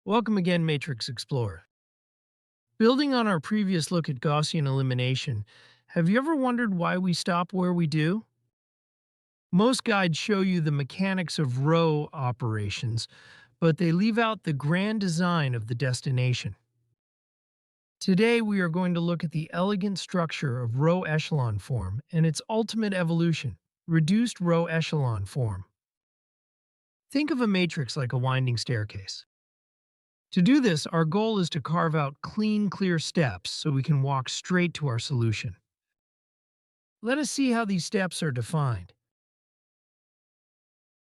Welcome again, Matrix Explorer. Building on our previous look at Gaussian elimination, have you ever wondered why we stop where we do? Most guides show you the mechanics of row operations, but they leave out the grand design of the destination. Today, we are going to look at the elegant structure of row echelon form and its ultimate evolution, reduced row echelon form. Think of a matrix like a winding staircase. To do this, our goal is to carve out clean, clear steps so we can walk straight to our solution. Let us see how these steps are defined.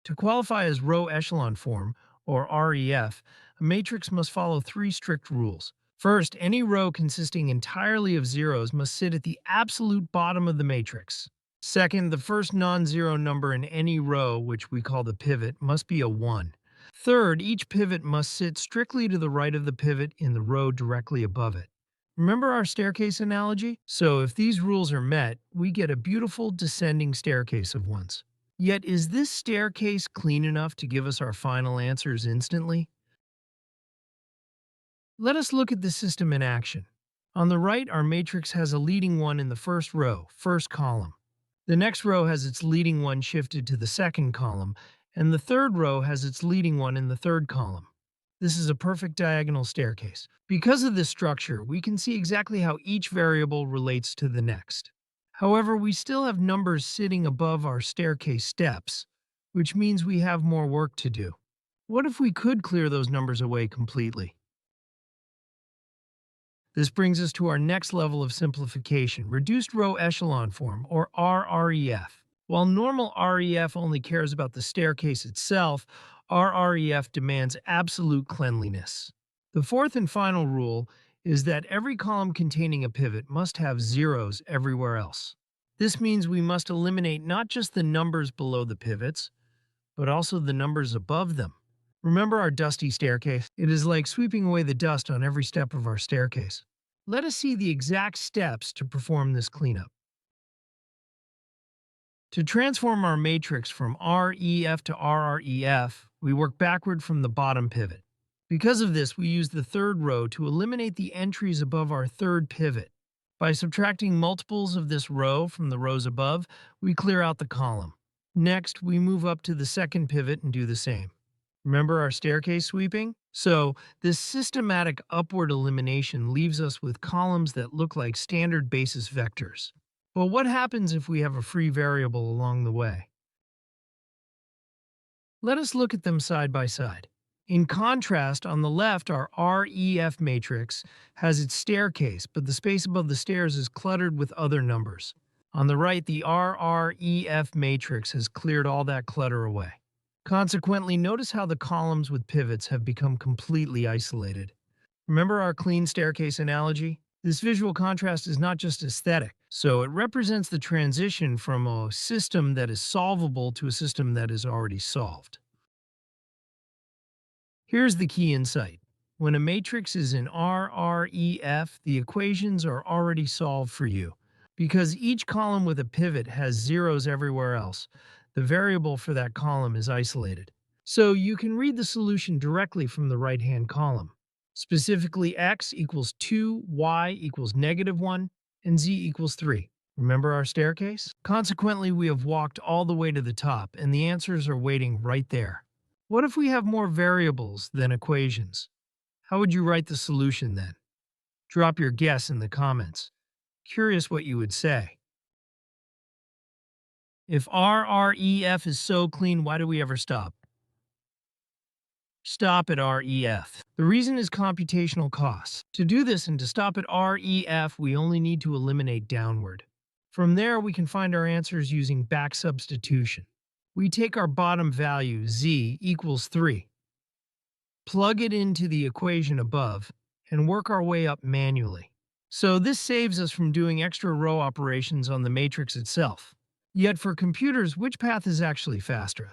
To qualify as row echelon form, or REF, a matrix must follow three strict rules. First, any row consisting entirely of zeros must sit at the absolute bottom of the matrix. Second, the first non-zero number in any row, which we call the pivot, must be a 1. Third, each pivot must sit strictly to the right of the pivot in the row directly above it. Remember our staircase analogy? So if these rules are met, we get a beautiful descending staircase of ones. Yet is this staircase clean enough to give us our final answers instantly? Let us look at the system in action. On the right, our matrix has a leading one in the first row, first column. The next row has its leading one shifted to the second column, and the third row has its leading one in the third column. This is a perfect diagonal staircase. Because of this structure, we can see exactly how each variable relates to the next. However, we still have numbers sitting above our staircase steps, which means we have more work to do. What if we could clear those numbers away completely? This brings us to our next level of simplification, reduced row echelon form, or RREF. While normal REF only cares about the staircase itself, RREF demands absolute cleanliness. The fourth and final rule is that every column containing a pivot must have zeros everywhere else. This means we must eliminate not just the numbers below the pivots, but also the numbers above them. Remember our dusty staircase? It is like sweeping away the dust on every step of our staircase. Let us see the exact steps to perform this cleanup. To transform our matrix from REF to RREF, we work backward from the bottom pivot. Because of this, we use the third row to eliminate the entries above our third pivot. By subtracting multiples of this row from the rows above, we clear out the column. Next, we move up to the second pivot and do the same. Remember our staircase sweeping? So, this systematic upward elimination leaves us with columns that look like standard basis vectors. But what happens if we have a free variable along the way? Let us look at them side by side. In contrast, on the left, our REF matrix has its staircase, but the space above the stairs is cluttered with other numbers. On the right, the RREF matrix has cleared all that clutter away. Consequently, notice how the columns with pivots have become completely isolated. Remember our clean staircase analogy? This visual contrast is not just aesthetic, so it represents the transition from a system that is solvable to a system that is already solved. Here's the key insight. When a matrix is in RREF, the equations are already solved for you. Because each column with a pivot has zeros everywhere else, the variable for that column is isolated. So you can read the solution directly from the right-hand column. Specifically, x equals 2, y equals -1, and z equals 3. Remember our staircase? Consequently, we have walked all the way to the top, and the answers are waiting right there. What if we have more variables than equations? How would you write the solution then? Drop your guess in the comments. Curious what you would say. If RREF is so clean, why do we ever stop? Stop at REF. The reason is computational costs. To do this and to stop at REF, we only need to eliminate downward. From there, we can find our answers using back-substitution. We take our bottom value, z equals 3, plug it into the equation above, and work our way up manually. So this saves us from doing extra row operations on the matrix itself. Yet for computers, which path is actually faster?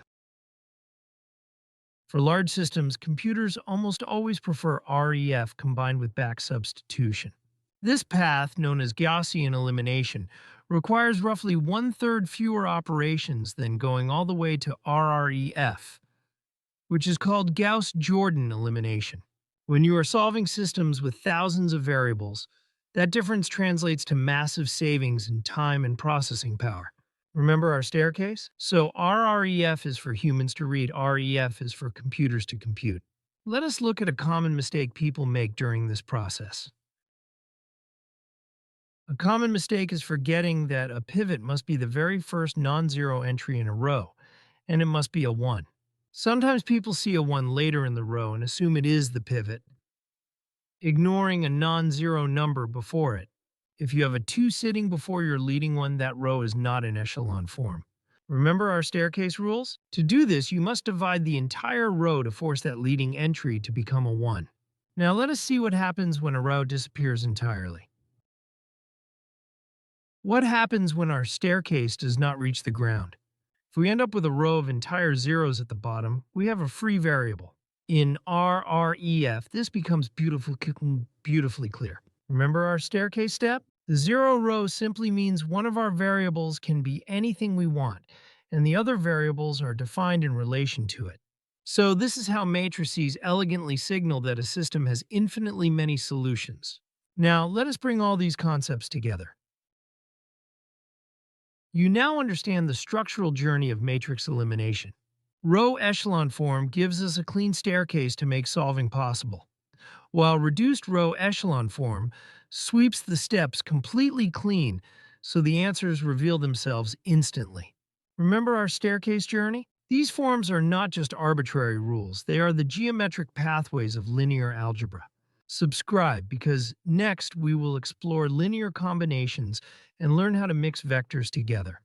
For large systems, computers almost always prefer REF combined with back-substitution. This path, known as Gaussian elimination, requires roughly 1/3 fewer operations than going all the way to RREF, which is called Gauss-Jordan elimination. When you are solving systems with thousands of variables, that difference translates to massive savings in time and processing power. Remember our staircase? So RREF is for humans to read, REF is for computers to compute. Let us look at a common mistake people make during this process. A common mistake is forgetting that a pivot must be the very first non-zero entry in a row, and it must be a 1. Sometimes people see a 1 later in the row and assume it is the pivot, ignoring a non-zero number before it. If you have a 2 sitting before your leading one, that row is not an echelon form. Remember our staircase rules? To do this, you must divide the entire row to force that leading entry to become a 1. Now let us see what happens when a row disappears entirely. What happens when our staircase does not reach the ground? If we end up with a row of entire zeros at the bottom, we have a free variable. In RREF, this becomes beautifully clear. Remember our staircase step? The zero row simply means one of our variables can be anything we want, and the other variables are defined in relation to it. So this is how matrices elegantly signal that a system has infinitely many solutions. Now, let us bring all these concepts together. You now understand the structural journey of matrix elimination. Row echelon form gives us a clean staircase to make solving possible, while reduced row echelon form sweeps the steps completely clean so the answers reveal themselves instantly. Remember our staircase journey? These forms are not just arbitrary rules, they are the geometric pathways of linear algebra. Subscribe because next we will explore linear combinations and learn how to mix vectors together.